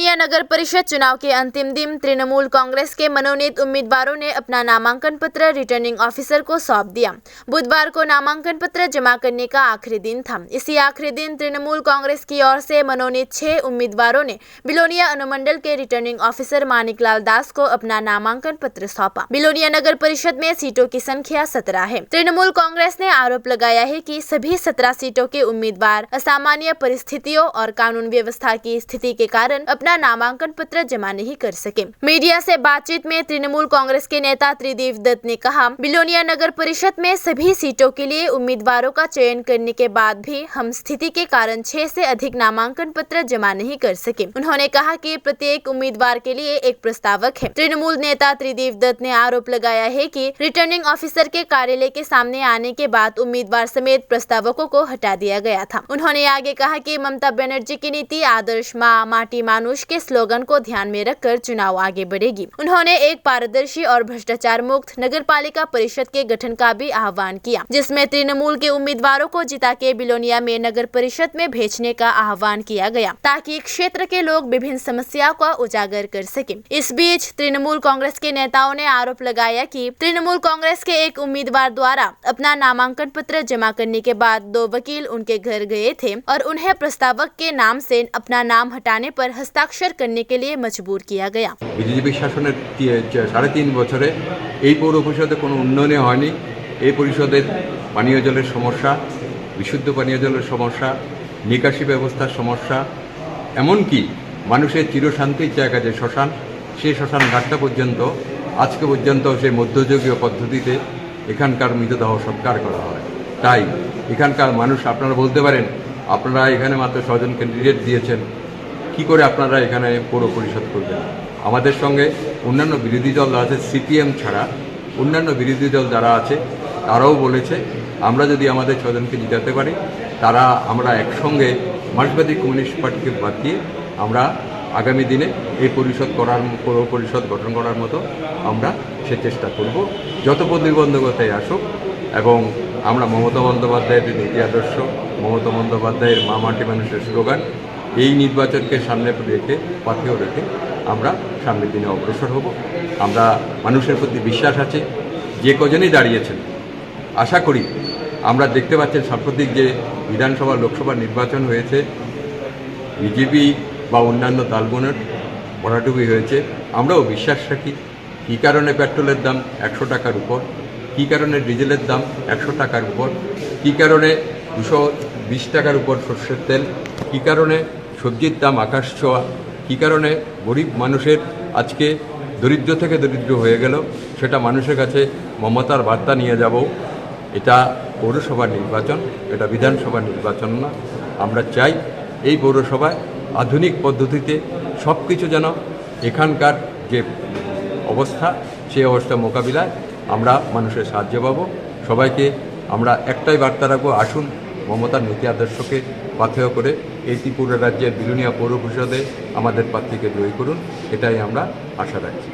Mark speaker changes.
Speaker 1: बिलोनिया नगर परिषद चुनाव के अंतिम दिन तृणमूल कांग्रेस के मनोनीत उम्मीदवारों ने अपना नामांकन पत्र रिटर्निंग ऑफिसर को सौंप दिया। बुधवार को नामांकन पत्र जमा करने का आखिरी दिन था। इसी आखिरी दिन तृणमूल कांग्रेस की ओर से मनोनीत 6 उम्मीदवारों ने बिलोनिया अनुमंडल के रिटर्निंग ऑफिसर मानिकलाल दास को अपना नामांकन पत्र सौंपा। बिलोनिया नगर परिषद में सीटों की संख्या 17 है। तृणमूल कांग्रेस ने आरोप लगाया है कि सभी 17 सीटों के उम्मीदवार असामान्य परिस्थितियों और कानून व्यवस्था की स्थिति के कारण अपना नामांकन पत्र जमा नहीं कर सके। मीडिया से बातचीत में तृणमूल कांग्रेस के नेता त्रिदेव दत्त ने कहा, बिलोनिया नगर परिषद में सभी सीटों के लिए उम्मीदवारों का चयन करने के बाद भी हम स्थिति के कारण 6 से अधिक नामांकन पत्र जमा नहीं कर सके। उन्होंने कहा कि प्रत्येक उम्मीदवार के लिए एक प्रस्तावक है। तृणमूल नेता त्रिदेव दत्त ने आरोप लगाया है कि रिटर्निंग ऑफिसर के कार्यालय के सामने आने के बाद उम्मीदवार समेत प्रस्तावकों को हटा दिया गया था। उन्होंने आगे कहा कि ममता बनर्जी की नीति आदर्श माँ माटी मानुष के स्लोगन को ध्यान में रखकर चुनाव आगे बढ़ेगी। उन्होंने एक पारदर्शी और भ्रष्टाचार मुक्त नगरपालिका परिषद के गठन का भी आह्वान किया, जिसमें तृणमूल के उम्मीदवारों को जिता के बिलोनिया में नगर परिषद में भेजने का आह्वान किया गया, ताकि क्षेत्र के लोग विभिन्न समस्याओं का उजागर कर सके। इस बीच तृणमूल कांग्रेस के नेताओं ने आरोप लगाया कि तृणमूल कांग्रेस के एक उम्मीदवार द्वारा अपना नामांकन पत्र जमा करने के बाद 2 वकील उनके घर गए थे और उन्हें प्रस्तावक के नाम से अपना नाम हटाने पर हस्ताक्षर करने के लिए मजबूर किया गया।
Speaker 2: बीजेपी शासনের 3.5 বছরে এই পৌর পরিষদে কোনো উন্নয়ন হয়নি। এই পরিষদের পানীয় জলের সমস্যা, বিশুদ্ধ পানীয় জলের সমস্যা, নিকাশি ব্যবস্থার সমস্যা, এমনকি মানুষের চিরশান্তির জায়গা যে শ্মশান, সেই শ্মশান ঘাটটা পর্যন্ত আজকে পর্যন্ত সেই মধ্যযুগীয় পদ্ধতিতে এখানকার মৃতদেহ সৎকার করা হয়। তাই এখানকার মানুষ, আপনারা বলতে পারেন আপনারা এখানে মাত্র 6 জন ক্যান্ডিডেট দিয়েছেন, কি করে আপনারা এখানে পৌর পরিষদ করবেন? আমাদের সঙ্গে অন্যান্য বিরোধী দল আছে, সিপিএম ছাড়া অন্যান্য বিরোধী দল যারা আছে তারাও বলেছে আমরা যদি আমাদের 6 জনকে জিতাতে পারি, আমরা একসঙ্গে মার্ক্সবাদী কমিউনিস্ট পার্টিকে বাদ দিয়ে আমরা আগামী দিনে এই পৌর পরিষদ গঠন করার মতো আমরা সে চেষ্টা করব। যত প্রতিবন্ধকতায় আসুক, এবং আমরা মমতা বন্দ্যোপাধ্যায়ের নীতি আদর্শ, মমতা বন্দ্যোপাধ্যায়ের মা মাটি মানুষের স্লোগান, এই নির্বাচনকে সামনে রেখে পাথেয় রেখে আমরা সামনের দিনে অগ্রসর হব। আমরা মানুষের প্রতি বিশ্বাস আছে, যে কজনই দাঁড়িয়েছেন আশা করি আমরা দেখতে পাচ্ছেন সাম্প্রতিক যে বিধানসভা লোকসভা নির্বাচন হয়েছে, বিজেপি বা অন্যান্য দলগুলোর ভরাডুবি হয়েছে। আমরাও বিশ্বাস রাখি কী কারণে পেট্রোলের দাম 100 টাকার উপর, কী কারণে ডিজেলের দাম 100 টাকার উপর, কী কারণে 220 টাকার উপর সরষের তেল, কী কারণে সবজির দাম আকাশ ছোঁয়া, কী কারণে গরিব মানুষের আজকে দরিদ্র থেকে দরিদ্র হয়ে গেল, সেটা মানুষের কাছে মমতার বার্তা নিয়ে যাব। এটা পৌরসভার নির্বাচন, এটা বিধানসভার নির্বাচন না। আমরা চাই এই পৌরসভায় আধুনিক পদ্ধতিতে সব কিছু যেন এখানকার যে অবস্থা, সেই অবস্থা মোকাবিলায় আমরা মানুষের সাহায্য পাব। সবাইকে আমরা একটাই বার্তা রাখবো, আসুন মমতার নীতি আদর্শকে পাথেয় করে এই ত্রিপুরা রাজ্যের বিলোনিয়া পৌর পরিষদে আমাদের প্রার্থীকে জয়ী করুন, এটাই আমরা আশা রাখছি।